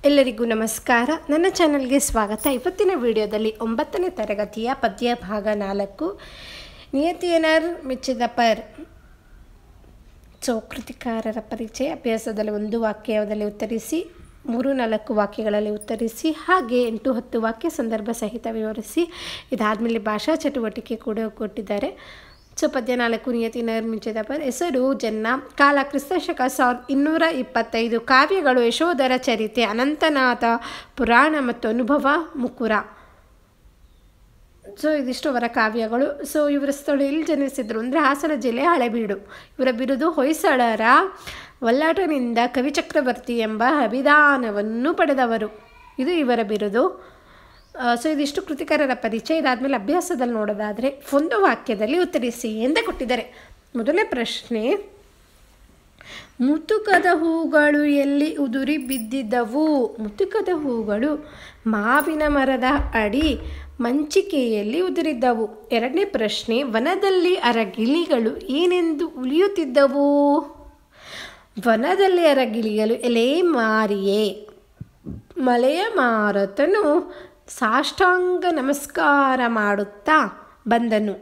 ಎಲ್ಲರಿಗೂ ನಮಸ್ಕಾರ. ನನ್ನ ಚಾನಲ್ಗೆ ಸ್ವಾಗತ. ಇವತ್ತಿನ ವಿಡಿಯೋದಲ್ಲಿ 9ನೇ ತರಗತಿಯ ಪದ್ಯ ಭಾಗ 4 ನಿಯತಿಯನರ್ ಮೆಚ್ಚಿದ ಪರ್. ಕೃತಿಕಾರರ ಪರಿಚಯ. ಅಭ್ಯಾಸದಲ್ಲಿ 1 ವಾಕ್ಯದಲ್ಲಿ ಉತ್ತರಿಸಿ, 3-4 ವಾಕ್ಯಗಳಲ್ಲಿ ಉತ್ತರಿಸಿ, ಹಾಗೆ 8-10 ವಾಕ್ಯ ಸಂದರ್ಭ ಸಹಿತ ವಿವರಿಸಿ. ಇದಾದಮೇಲೆ ಭಾಷಾ ಚಟುವಟಿಕೆ ಕೂಡ ಕೊಟ್ಟಿದ್ದಾರೆ. ಪದ್ಯ 4 ನಿಯತಿಯನರ್ ಮೆಚ್ಚಿದ ಪರ್. ಹೆಸರು ಜನ್ನ. ಕಾಲ ಕ್ರಿಸ್ತಶಕ 1225. ಕಾವ್ಯಗಳು ಯಶೋಧರ ಚರಿತೆ, ಅನಂತನಾಥ ಪುರಾಣ ಮತ್ತು ಅನುಭವ ಮುಕುರ. ಇದಿಷ್ಟು ಅವರ ಕಾವ್ಯಗಳು. ಇವರ ಸ್ಥಳ ಎಲ್ಲಿ ಜನಿಸಿದ್ರು ಅಂದರೆ ಹಾಸನ ಜಿಲ್ಲೆ ಹಳೆಬೀಡು. ಇವರ ಬಿರುದು ಹೊಯ್ಸಳರ ಒಲ್ಲಾಟನಿಂದ ಕವಿಚಕ್ರವರ್ತಿ ಎಂಬ ಅಭಿಧಾನವನ್ನು ಪಡೆದವರು. ಇದು ಇವರ ಬಿರುದು. ಇದಿಷ್ಟು ಕೃತಿಕಾರರ ಪರಿಚಯ. ಇದಾದಮೇಲೆ ಅಭ್ಯಾಸದಲ್ಲಿ ನೋಡೋದಾದರೆ 1 ವಾಕ್ಯದಲ್ಲಿ ಉತ್ತರಿಸಿ ಎಂದು ಕೊಟ್ಟಿದ್ದಾರೆ. ಮೊದಲನೇ ಪ್ರಶ್ನೆ, ಮುತುಕದ ಹೂಗಳು ಎಲ್ಲಿ ಉದುರಿ ಬಿದ್ದಿದ್ದವು? ಮುತುಕದ ಹೂಗಳು ಮಾವಿನ ಮರದ ಅಡಿ ಮಂಚಿಕೆಯಲ್ಲಿ ಉದುರಿದ್ದವು. 2ನೇ ಪ್ರಶ್ನೆ, ವನದಲ್ಲಿ ಅರಗಿಳಿಗಳು ಏನೆಂದು ಉಳಿಯುತ್ತಿದ್ದವು? ವನದಲ್ಲಿ ಅರಗಿಳಿಗಳು ಎಲೆ ಮಾರಿಯೇ. ಮಲೆಯ ಮಾರುತನು ಸಾಷ್ಟಾಂಗ ನಮಸ್ಕಾರ ಮಾಡುತ್ತಾ ಬಂದನು,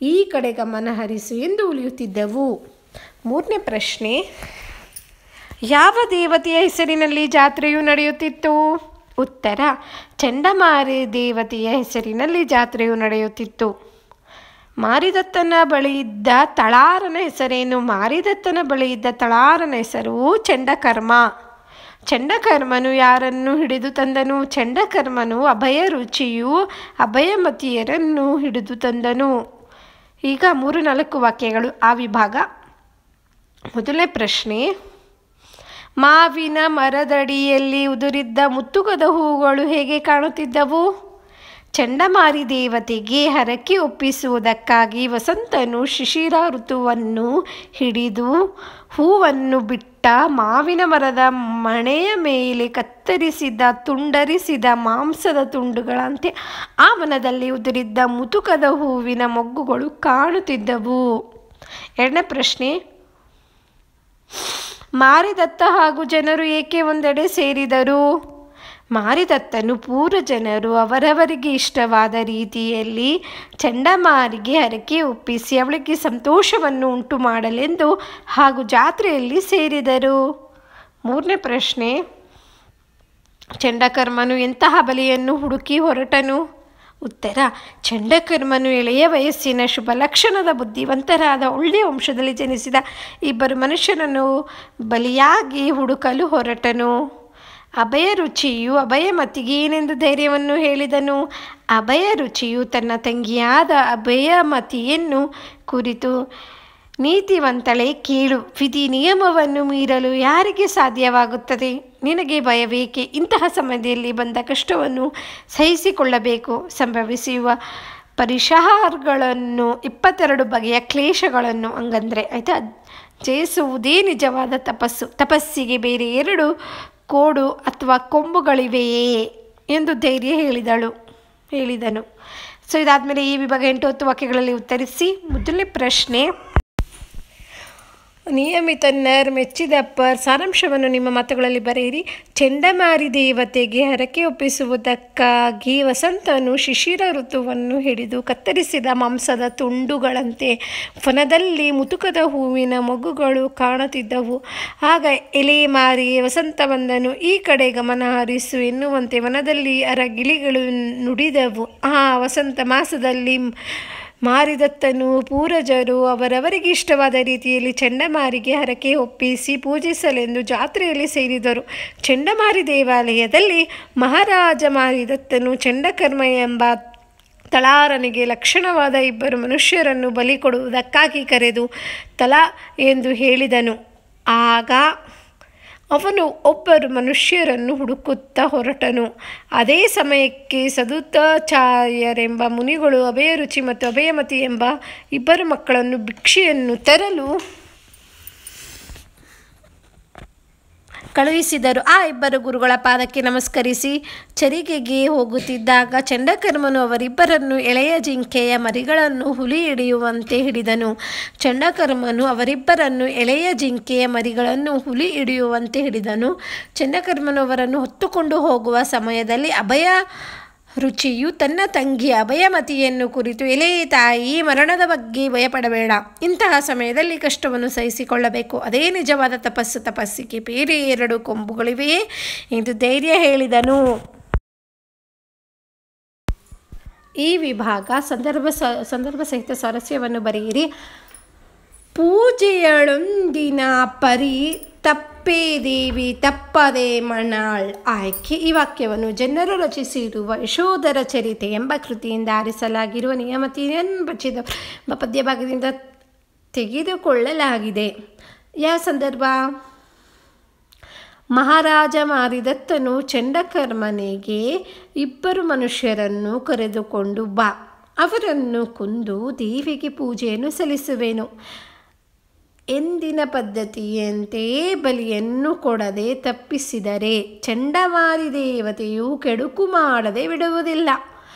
ಈ ಕಡೆ ಗಮನ ಹರಿಸು ಎಂದು ಉಳಿಯುತ್ತಿದ್ದವು. 3ನೇ ಪ್ರಶ್ನೆ, ಯಾವ ದೇವತೆಯ ಹೆಸರಿನಲ್ಲಿ ಜಾತ್ರೆಯು ನಡೆಯುತ್ತಿತ್ತು? ಉತ್ತರ, ಚಂಡಮಾರಿ ದೇವತೆಯ ಹೆಸರಿನಲ್ಲಿ ಜಾತ್ರೆಯು ನಡೆಯುತ್ತಿತ್ತು. ಮಾರಿದತ್ತನ ಬಳಿಯಿದ್ದ ತಳಾರನ ಹೆಸರೇನು? ಮಾರಿದತ್ತನ ಬಳಿಯಿದ್ದ ತಳಾರನ ಹೆಸರು ಚಂಡಕರ್ಮ. ಚಂಡಕರ್ಮನು ಯಾರನ್ನು ಹಿಡಿದು ತಂದನು? ಚಂಡಕರ್ಮನು ಅಭಯ ರುಚಿಯು ಅಭಯಮತಿಯರನ್ನು ಹಿಡಿದು ತಂದನು. ಈಗ 3-4 ವಾಕ್ಯಗಳು ಆ ವಿಭಾಗ. ಮೊದಲನೇ ಪ್ರಶ್ನೆ, ಮಾವಿನ ಮರದಡಿಯಲ್ಲಿ ಉದುರಿದ್ದ ಮುತ್ತುಕದ ಹೂಗಳು ಹೇಗೆ ಕಾಣುತ್ತಿದ್ದವು? ಚಂಡಮಾರಿ ದೇವತೆಗೆ ಹರಕೆ ಒಪ್ಪಿಸುವುದಕ್ಕಾಗಿ ವಸಂತನು ಶಿಶಿರ ಋತುವನ್ನು ಹಿಡಿದು ಹೂವನ್ನು ಬಿಟ್ಟ ಮಾವಿನ ಮರದ ಮಣೆಯ ಮೇಲೆ ಕತ್ತರಿಸಿದ ತುಂಡರಿಸಿದ ಮಾಂಸದ ತುಂಡುಗಳಂತೆ ಆ ವನದಲ್ಲಿ ಉದುರಿದ್ದ ಮುತುಕದ ಹೂವಿನ ಮೊಗ್ಗುಗಳು ಕಾಣುತ್ತಿದ್ದವು. 2ನೇ ಪ್ರಶ್ನೆ, ಮಾರಿದತ್ತ ಹಾಗೂ ಜನರು ಏಕೆ ಒಂದೆಡೆ ಸೇರಿದರು? ಮಾರಿದತ್ತನು ಪೂರ್ವ ಜನರು ಅವರವರಿಗೆ ಇಷ್ಟವಾದ ರೀತಿಯಲ್ಲಿ ಚಂಡಮಾರಿಗೆ ಹರಕೆ ಒಪ್ಪಿಸಿ ಅವಳಿಗೆ ಸಂತೋಷವನ್ನು ಉಂಟು ಮಾಡಲೆಂದು ಹಾಗೂ ಜಾತ್ರೆಯಲ್ಲಿ ಸೇರಿದರು. 3ನೇ ಪ್ರಶ್ನೆ, ಚಂಡಕರ್ಮನು ಎಂತಹ ಬಲಿಯನ್ನು ಹುಡುಕಿ ಹೊರಟನು? ಉತ್ತರ, ಚಂಡಕರ್ಮನು ಎಳೆಯ ವಯಸ್ಸಿನ ಶುಭ ಲಕ್ಷಣದ ಬುದ್ಧಿವಂತರಾದ ಒಳ್ಳೆಯ ವಂಶದಲ್ಲಿ ಜನಿಸಿದ 2 ಮನುಷ್ಯರನ್ನು ಬಲಿಯಾಗಿ ಹುಡುಕಲು ಹೊರಟನು. ಅಭಯ ರುಚಿಯು ಅಭಯಮತಿಗೆ ಏನೆಂದು ಧೈರ್ಯವನ್ನು ಹೇಳಿದನು? ಅಭಯ ರುಚಿಯು ತನ್ನ ತಂಗಿಯಾದ ಅಭಯಮತಿಯನ್ನು ಕುರಿತು, ನೀತಿವಂತಳೆ ಕೇಳು, ವಿಧಿ ನಿಯಮವನ್ನು ಮೀರಲು ಯಾರಿಗೆ ಸಾಧ್ಯವಾಗುತ್ತದೆ? ನಿನಗೆ ಭಯವೇಕೆ? ಇಂತಹ ಸಮಯದಲ್ಲಿ ಬಂದ ಕಷ್ಟವನ್ನು ಸಹಿಸಿಕೊಳ್ಳಬೇಕು. ಸಂಭವಿಸುವ ಪರಿಹಾರಗಳನ್ನು 22 ಬಗೆಯ ಕ್ಲೇಶಗಳನ್ನು ಹಂಗಂದ್ರೆ ಆಯಿತಾ ಜಯಿಸುವುದೇ ನಿಜವಾದ ತಪಸ್ಸು. ತಪಸ್ಸಿಗೆ ಬೇರೆ 2 ಕೋಡು ಅಥವಾ ಕೊಂಬುಗಳಿವೆಯೇ ಎಂದು ಧೈರ್ಯ ಹೇಳಿದನು. ಇದಾದಮೇಲೆ ಈ ವಿಭಾಗ 8-10 ವಾಕ್ಯಗಳಲ್ಲಿ ಉತ್ತರಿಸಿ. ಮೊದಲನೇ ಪ್ರಶ್ನೆ, ನಿಯಮಿತನರ್ ಮೆಚ್ಚಿದ ಪರ್. ಸಾರಾಂಶವನ್ನು ನಿಮ್ಮ ಮಾತುಗಳಲ್ಲಿ ಬರೆಯಿರಿ. ಚಂಡಮಾರಿ ದೇವತೆಗೆ ಹರಕೆ ಒಪ್ಪಿಸುವುದಕ್ಕಾಗಿ ವಸಂತನು ಶಿಶಿರ ಋತುವನ್ನು ಹಿಡಿದು ಕತ್ತರಿಸಿದ ಮಾಂಸದ ತುಂಡುಗಳಂತೆ ವನದಲ್ಲಿ ಮುತುಕದ ಹೂವಿನ ಮೊಗ್ಗುಗಳು ಕಾಣುತ್ತಿದ್ದವು. ಆಗ ಎಲೆ ಮಾರಿ ವಸಂತ ಬಂದನು, ಈ ಕಡೆ ಗಮನ ಹರಿಸು ಎನ್ನುವಂತೆ ವನದಲ್ಲಿ ಅರಗಿಳಿಗಳು ನುಡಿದವು. ಆ ವಸಂತ ಮಾಸದಲ್ಲಿ ಮಾರಿದತ್ತನು ಪೂರ್ವಜರು ಅವರವರಿಗೆ ಇಷ್ಟವಾದ ರೀತಿಯಲ್ಲಿ ಚಂಡಮಾರಿಗೆ ಹರಕೆ ಒಪ್ಪಿಸಿ ಪೂಜಿಸಲೆಂದು ಜಾತ್ರೆಯಲ್ಲಿ ಸೇರಿದರು. ಚಂಡಮಾರಿ ದೇವಾಲಯದಲ್ಲಿ ಮಹಾರಾಜ ಮಾರಿದತ್ತನು ಚಂಡಕರ್ಮ ಎಂಬ ತಳಾರನಿಗೆ ಲಕ್ಷಣವಾದ 2 ಮನುಷ್ಯರನ್ನು ಬಲಿ ಕೊಡುವುದಕ್ಕಾಗಿ ಕರೆದು ತಲ ಎಂದು ಹೇಳಿದನು. ಆಗ ಅವನು 2 ಮನುಷ್ಯರನ್ನು ಹುಡುಕುತ್ತಾ ಹೊರಟನು. ಅದೇ ಸಮಯಕ್ಕೆ ಸದುತಾಚಾರ್ಯರೆಂಬ ಮುನಿಗಳು ಅಭಯರುಚಿ ಮತ್ತು ಅಭಯಮತಿ ಎಂಬ 2 ಮಕ್ಕಳನ್ನು ಭಿಕ್ಷೆಯನ್ನು ತರಲು ಕಳುಹಿಸಿದರು. ಆ ಇಬ್ಬರು ಗುರುಗಳ ಪಾದಕ್ಕೆ ನಮಸ್ಕರಿಸಿ ಚರಿಗೆಗೆ ಹೋಗುತ್ತಿದ್ದಾಗ ಚಂಡಕರ್ಮನು ಅವರಿಬ್ಬರನ್ನು ಎಳೆಯ ಜಿಂಕೆಯ ಮರಿಗಳನ್ನು ಹುಲಿ ಹಿಡಿಯುವಂತೆ ಹಿಡಿದನು. ಚಂಡಕರ್ಮನು ಅವರಿಬ್ಬರನ್ನು ಎಳೆಯ ಜಿಂಕೆಯ ಮರಿಗಳನ್ನು ಹುಲಿ ಹಿಡಿಯುವಂತೆ ಹಿಡಿದನು. ಚಂಡಕರ್ಮನು ಅವರನ್ನು ಹೊತ್ತುಕೊಂಡು ಹೋಗುವ ಸಮಯದಲ್ಲಿ ಅಭಯ ರುಚಿಯು ತನ್ನ ತಂಗಿ ಅಭಯಮತಿಯನ್ನು ಕುರಿತು, ಎಲೆ ತಾಯಿ, ಮರಣದ ಬಗ್ಗೆ ಭಯಪಡಬೇಡ. ಇಂತಹ ಸಮಯದಲ್ಲಿ ಕಷ್ಟವನ್ನು ಸಹಿಸಿಕೊಳ್ಳಬೇಕು. ಅದೇ ನಿಜವಾದ ತಪಸ್ಸು. ತಪಸ್ಸಿಗೆ ಬೇರೆ 2 ಕೊಂಬುಗಳಿವೆಯೇ ಎಂದು ಧೈರ್ಯ ಹೇಳಿದನು. ಈ ವಿಭಾಗ ಸಂದರ್ಭ ಸಹಿತ ಸ್ವಾರಸ್ಯವನ್ನು ಬರೆಯಿರಿ. ಪೂಜೆಯಳೊಂದಿನ ಪರಿ ತಪ್ಪೇ ದೇವಿ ತಪ್ಪದೆ ಮಣಾಳ್. ಆಯ್ಕೆ. ಈ ವಾಕ್ಯವನ್ನು ಜನರು ರಚಿಸಿರುವ ಯಶೋಧರ ಚರಿತೆ ಎಂಬ ಕೃತಿಯಿಂದ ಆರಿಸಲಾಗಿರುವ ನಿಯಮತಿಯನ್ನು ರಚಿಸಿದ ಪದ್ಯಭಾಗದಿಂದ ತೆಗೆದುಕೊಳ್ಳಲಾಗಿದೆ. ಯಾವ ಸಂದರ್ಭ? ಮಹಾರಾಜ ಮಾರಿದತ್ತನು ಚಂಡಕರ್ಮನಿಗೆ 2 ಮನುಷ್ಯರನ್ನು ಕರೆದುಕೊಂಡು ಬಾ, ಅವರನ್ನು ಕೊಂದು ದೇವಿಗೆ ಪೂಜೆಯನ್ನು ಸಲ್ಲಿಸುವೆನು. ಎಂದಿನ ಪದ್ಧತಿಯಂತೆ ಬಲಿಯನ್ನು ಕೊಡದೆ ತಪ್ಪಿಸಿದರೆ ಚಂಡಮಾರಿ ದೇವತೆಯು ಕೆಡುಕು ಮಾಡದೆ ಬಿಡುವುದಿಲ್ಲ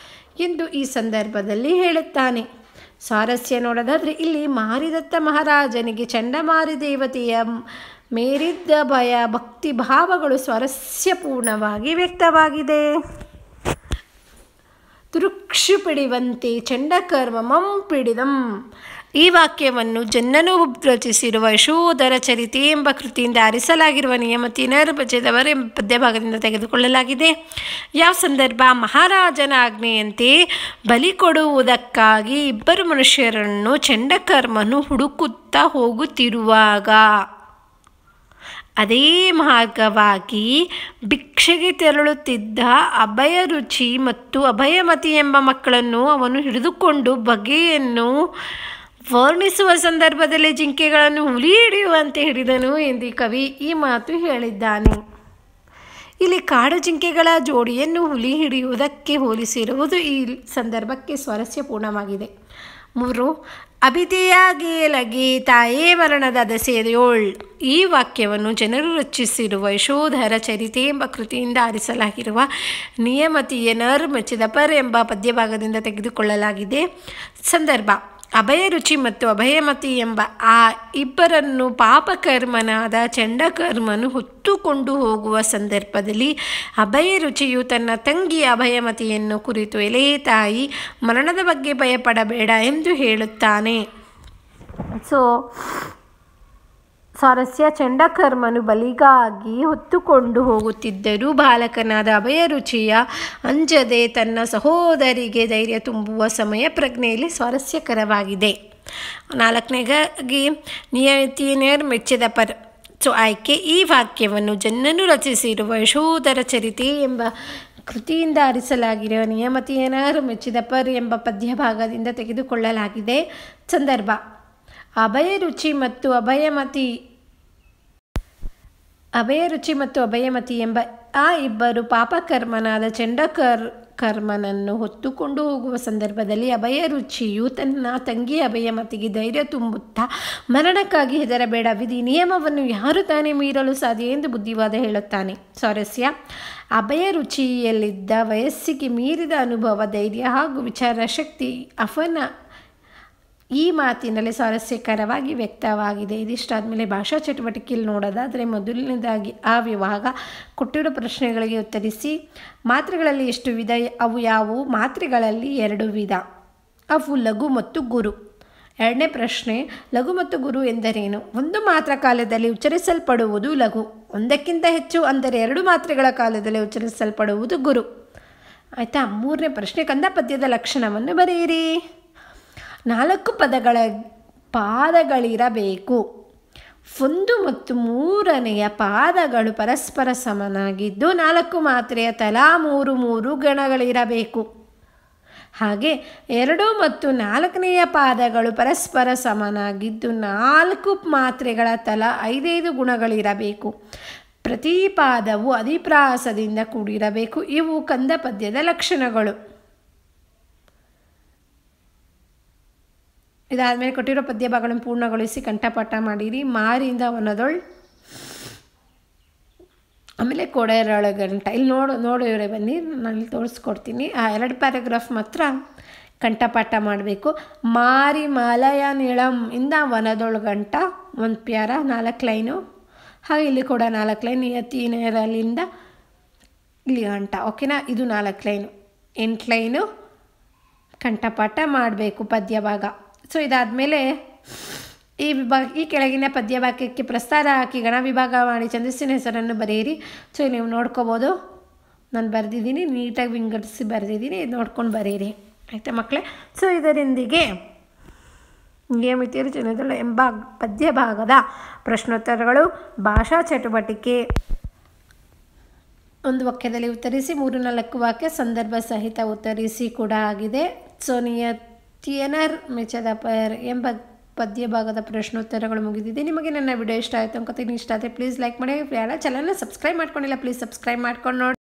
ಎಂದು ಈ ಸಂದರ್ಭದಲ್ಲಿ ಹೇಳುತ್ತಾನೆ. ಸ್ವಾರಸ್ಯ ನೋಡೋದಾದರೆ ಇಲ್ಲಿ ಮಾರಿದತ್ತ ಮಹಾರಾಜನಿಗೆ ಚಂಡಮಾರಿ ದೇವತೆಯ ಮೇರಿದ್ದ ಭಕ್ತಿ ಭಾವಗಳು ಸ್ವಾರಸ್ಯಪೂರ್ಣವಾಗಿ ವ್ಯಕ್ತವಾಗಿದೆ. ತುರುಕ್ಷು ಪಿಡಿವಂತೆ ಚಂಡಕರ್ಮಮಂ ಪಿಡಿದಂ. ಈ ವಾಕ್ಯವನ್ನು ಜನ್ನನು ರಚಿಸಿರುವ ಯಶೋಧರ ಚರಿತೆ ಎಂಬ ಕೃತಿಯಿಂದ ಆರಿಸಲಾಗಿರುವ ನಿಯಮತಿನರು ಬಚೆದವರು ಎಂಬ ಪದ್ಯಭಾಗದಿಂದ ತೆಗೆದುಕೊಳ್ಳಲಾಗಿದೆ. ಯಾವ ಸಂದರ್ಭ? ಮಹಾರಾಜನ ಆಜ್ಞೆಯಂತೆ ಬಲಿ ಕೊಡುವುದಕ್ಕಾಗಿ 2 ಮನುಷ್ಯರನ್ನು ಚಂಡಕರ್ಮನು ಹುಡುಕುತ್ತಾ ಹೋಗುತ್ತಿರುವಾಗ ಅದೇ ಮಾರ್ಗವಾಗಿ ಭಿಕ್ಷೆಗೆ ತೆರಳುತ್ತಿದ್ದ ಅಭಯರುಚಿ ಮತ್ತು ಅಭಯಮತಿ ಎಂಬ ಮಕ್ಕಳನ್ನು ಅವನು ಹಿಡಿದುಕೊಂಡು ಬಗೆಯನ್ನು ವರ್ಣಿಸುವ ಸಂದರ್ಭದಲ್ಲಿ ಜಿಂಕೆಗಳನ್ನು ಹುಲಿ ಹಿಡಿಯುವಂತೆ ಹಿಡಿದನು ಎಂದು ಕವಿ ಈ ಮಾತು ಹೇಳಿದ್ದಾನೆ. ಇಲ್ಲಿ ಕಾಡು ಜಿಂಕೆಗಳ ಜೋಡಿಯನ್ನು ಹುಲಿ ಹಿಡಿಯುವುದಕ್ಕೆ ಹೋಲಿಸಿರುವುದು ಈ ಸಂದರ್ಭಕ್ಕೆ ಸ್ವಾರಸ್ಯಪೂರ್ಣವಾಗಿದೆ. 3. ಅಭಿದೆಯಾಗೇಲಗೆ ತಾಯೇ ಮರಣದ ದಸೆಯೋಳ್. ಈ ವಾಕ್ಯವನ್ನು ಜನರು ರಚಿಸಿರುವ ಯಶೋಧರ ಚರಿತೆ ಎಂಬ ಕೃತಿಯಿಂದ ಆರಿಸಲಾಗಿರುವ ನಿಯಮತಿಯನರ್ ಮೆಚ್ಚಿದಪರ್ ಎಂಬ ಪದ್ಯಭಾಗದಿಂದ ತೆಗೆದುಕೊಳ್ಳಲಾಗಿದೆ. ಸಂದರ್ಭ: ಅಭಯರುಚಿ ಮತ್ತು ಅಭಯಮತಿ ಎಂಬ ಆ 2 ಪಾಪಕರ್ಮನಾದ ಚಂಡಕರ್ಮನು ಹೊತ್ತುಕೊಂಡು ಹೋಗುವ ಸಂದರ್ಭದಲ್ಲಿ ಅಭಯರುಚಿಯು ತನ್ನ ತಂಗಿ ಅಭಯಮತಿಯನ್ನು ಕುರಿತು, ಎಲೆ ತಾಯಿ, ಮರಣದ ಬಗ್ಗೆ ಭಯಪಡಬೇಡ ಎಂದು ಹೇಳುತ್ತಾನೆ. ಸ್ವಾರಸ್ಯ: ಚಂಡಕರ್ಮನು ಬಲಿಗಾಗಿ ಹೊತ್ತುಕೊಂಡು ಹೋಗುತ್ತಿದ್ದರೂ ಬಾಲಕನಾದ ಅಭಯರುಚಿಯ ಅಂಜದೆ ತನ್ನ ಸಹೋದರಿಗೆ ಧೈರ್ಯ ತುಂಬುವ ಸಮಯ ಪ್ರಜ್ಞೆಯಲ್ಲಿ ಸ್ವಾರಸ್ಯಕರವಾಗಿದೆ. 4ನೇದಾಗಿ ನಿಯತಿಯನರ್ ಮೆಚ್ಚಿದ ಪರ್. ಆಯ್ಕೆ. ಈ ವಾಕ್ಯವನ್ನು ಜನ್ನನು ರಚಿಸಿರುವ ಯಶೋಧರ ಚರಿತೆ ಎಂಬ ಕೃತಿಯಿಂದ ಆರಿಸಲಾಗಿರುವ ನಿಯಮತಿಯನರ್ ಮೆಚ್ಚಿದ ಪರ್ ಎಂಬ ಪದ್ಯಭಾಗದಿಂದ ತೆಗೆದುಕೊಳ್ಳಲಾಗಿದೆ. ಸಂದರ್ಭ: ಅಭಯರುಚಿ ಮತ್ತು ಅಭಯಮತಿ ಎಂಬ ಆ 2 ಪಾಪಕರ್ಮನಾದ ಚಂಡಕರ್ಮನನ್ನು ಹೊತ್ತುಕೊಂಡು ಹೋಗುವ ಸಂದರ್ಭದಲ್ಲಿ ಅಭಯರುಚಿಯು ತನ್ನ ತಂಗಿ ಅಭಯಮತಿಗೆ ಧೈರ್ಯ ತುಂಬುತ್ತಾ, ಮರಣಕ್ಕಾಗಿ ಹೆದರಬೇಡ, ವಿಧಿ ನಿಯಮವನ್ನು ಯಾರು ತಾನೇ ಮೀರಲು ಸಾಧ್ಯ ಎಂದು ಬುದ್ಧಿವಾದ ಹೇಳುತ್ತಾನೆ. ಸ್ವಾರಸ್ಯ: ಅಭಯರುಚಿಯಲ್ಲಿದ್ದ ವಯಸ್ಸಿಗೆ ಮೀರಿದ ಅನುಭವ, ಧೈರ್ಯ ಹಾಗೂ ವಿಚಾರಶಕ್ತಿ ಅವನ ಈ ಮಾತಿನಲ್ಲಿ ಸ್ವಾರಸ್ಯಕರವಾಗಿ ವ್ಯಕ್ತವಾಗಿದೆ. ಇದಿಷ್ಟಾದಮೇಲೆ ಭಾಷಾ ಚಟುವಟಿಕೆಯಲ್ಲಿ ನೋಡೋದಾದರೆ ಮೊದಲನೇದಾಗಿ ಆ ವಿಭಾಗ ಕೊಟ್ಟಿರೋ ಪ್ರಶ್ನೆಗಳಿಗೆ ಉತ್ತರಿಸಿ. ಮಾತ್ರೆಗಳಲ್ಲಿ ಎಷ್ಟು ವಿಧ? ಅವು ಯಾವುವು? ಮಾತ್ರೆಗಳಲ್ಲಿ 2 ವಿಧ. ಅವು ಲಘು ಮತ್ತು ಗುರು. 2ನೇ ಪ್ರಶ್ನೆ, ಲಘು ಮತ್ತು ಗುರು ಎಂದರೇನು? 1 ಮಾತ್ರ ಕಾಲದಲ್ಲಿ ಉಚ್ಚರಿಸಲ್ಪಡುವುದು ಲಘು, 1ಕ್ಕಿಂತ ಹೆಚ್ಚು ಅಂದರೆ 2 ಮಾತ್ರೆಗಳ ಕಾಲದಲ್ಲಿ ಉಚ್ಚರಿಸಲ್ಪಡುವುದು ಗುರು. ಆಯಿತಾ? 3ನೇ ಪ್ರಶ್ನೆ, ಕಂದ ಪದ್ಯದ ಲಕ್ಷಣವನ್ನು ಬರೆಯಿರಿ. 4 ಪಾದಗಳಿರಬೇಕು. 1 ಮತ್ತು 3ನೆಯ ಪಾದಗಳು ಪರಸ್ಪರ ಸಮನಾಗಿದ್ದು 4 ಮಾತ್ರೆಯ ತಲಾ 3 ಗಣಗಳಿರಬೇಕು. ಹಾಗೆ 2 ಮತ್ತು 4ನೆಯ ಪಾದಗಳು ಪರಸ್ಪರ ಸಮನಾಗಿದ್ದು 4 ಮಾತ್ರೆಗಳ ತಲಾ 5 ಗುಣಗಳಿರಬೇಕು. ಪ್ರತಿ ಪಾದವು ಅಧಿಪ್ರಾಸದಿಂದ ಕೂಡಿರಬೇಕು. ಇವು ಕಂದ ಪದ್ಯದ ಲಕ್ಷಣಗಳು. ಇದಾದಮೇಲೆ ಕೊಟ್ಟಿರೋ ಪದ್ಯ ಭಾಗಗಳನ್ನು ಪೂರ್ಣಗೊಳಿಸಿ ಕಂಠಪಾಠ ಮಾಡಿರಿ. ಮಾರಿಂದ ಒನದೊಳ್ ಆಮೇಲೆ ಕೊಡೆರೊಳಗಂಟ ಇಲ್ಲಿ ನೋಡಿದ್ರೆ ಬನ್ನಿ, ನಾನು ಇಲ್ಲಿ ತೋರಿಸ್ಕೊಡ್ತೀನಿ. ಆ 2 ಪ್ಯಾರಾಗ್ರಾಫ್ ಮಾತ್ರ ಕಂಠಪಾಠ ಮಾಡಬೇಕು. ಮಾರಿ ಮಲಯ ನೀಳಂ ಇಂದ ವನದೊಳಗಂಟ 1 ಪ್ಯಾರ 4 ಲೈನು. ಹಾಗೆ ಇಲ್ಲಿ ಕೂಡ 4 ಲೈನ್, ನಿಯತಿ ನೇರಲಿಂದ ಇಲ್ಲಿ ಗಂಟ. ಓಕೆನಾ, ಇದು 4 ಲೈನು, 8 ಲೈನು ಕಂಠಪಾಠ ಮಾಡಬೇಕು ಪದ್ಯ ಭಾಗ. ಸೊ ಇದಾದಮೇಲೆ ಈ ಕೆಳಗಿನ ಪದ್ಯ ವಾಕ್ಯಕ್ಕೆ ಪ್ರಸ್ತಾರ ಹಾಕಿ ಗಣ ವಿಭಾಗ ಮಾಡಿ ಛಂದಸ್ಸಿನ ಹೆಸರನ್ನು ಬರೆಯಿರಿ. ಸೊ ನೀವು ನೋಡ್ಕೋಬೋದು, ನಾನು ಬರೆದಿದ್ದೀನಿ, ನೀಟಾಗಿ ವಿಂಗಡಿಸಿ ಬರೆದಿದ್ದೀನಿ, ಇದು ನೋಡ್ಕೊಂಡು ಬರೆಯಿರಿ. ಆಯಿತಾ ಮಕ್ಕಳೇ? ಸೊ ಇದರೊಂದಿಗೆ ನಿಯಮಿತ ರಚನೆಗಳು ಎಂಬ ಪದ್ಯ ಭಾಗದ ಪ್ರಶ್ನೋತ್ತರಗಳು, ಭಾಷಾ ಚಟುವಟಿಕೆ 1 ವಾಕ್ಯದಲ್ಲಿ ಉತ್ತರಿಸಿ, 3-4 ವಾಕ್ಯ ಸಂದರ್ಭ ಸಹಿತ ಉತ್ತರಿಸಿ ಕೂಡ ಆಗಿದೆ. ಸೊ ನಿಯತಿಯನರ್ ಮೆಚ್ಚದ ಪರ್ ಎಂಬ ಪದ್ಯ ಭಾಗದ ಪ್ರಶ್ನೋತ್ತರಗಳು ಮುಗಿದಿದೆ. ನಿಮಗೆ ನನ್ನ ವಿಡಿಯೋ ಇಷ್ಟ ಆಯಿತು ಅನ್ಕೋತೀನಿ. ಇಷ್ಟ ಆದರೆ ಪ್ಲೀಸ್ ಲೈಕ್ ಮಾಡಿ. ಯಾರ ಚಾನಲ್ನ ಸಬ್ಸ್ಕ್ರೈಬ್ ಮಾಡ್ಕೊಂಡಿಲ್ಲ ಪ್ಲೀಸ್ ಸಬ್ಸ್ಕ್ರೈಬ್ ಮಾಡ್ಕೊಂಡು ನೋಡಿ.